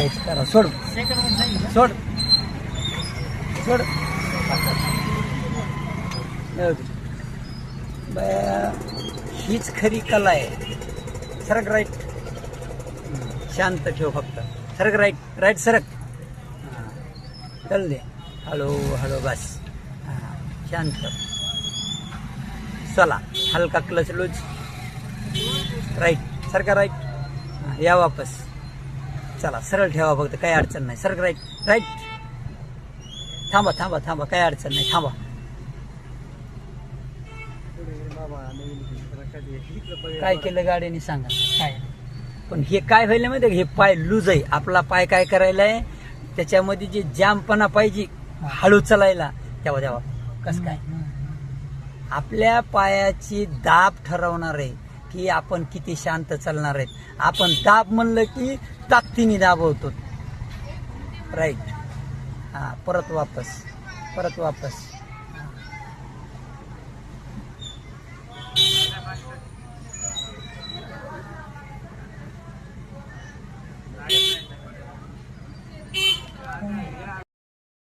पायाची करा. सोड सोड सोड. हीच खरी कला आहे. सरक राईट. शांत ठेव फक्त. सरक राईट. राईट सरक. चल दे. हळू हळू बस. शांत. चला हलका क्लच लूज. राईट सरका. राईट. या वापस. चला सरळ ठेवा फक्त. काही अडचण नाही. सरक राईट. राईट. थांबा थांबा थांबा. काही अडचण नाही. थांबा. काय केलं गाडीने सांगा. काय पण हे काय व्हायला माहिती आहे. हे पाय लूज आहे. आपला पाय काय करायला आहे त्याच्यामध्ये जे जामपणा पाहिजे हळू चालायला तेव्हा तेव्हा कसं काय आपल्या पायाची दाब ठरवणार आहे की आपण किती शांत चालणार आहेत. आपण दाब म्हणलं की ताकदीने दाबवतो. राईट. परत वापस. परत वापस.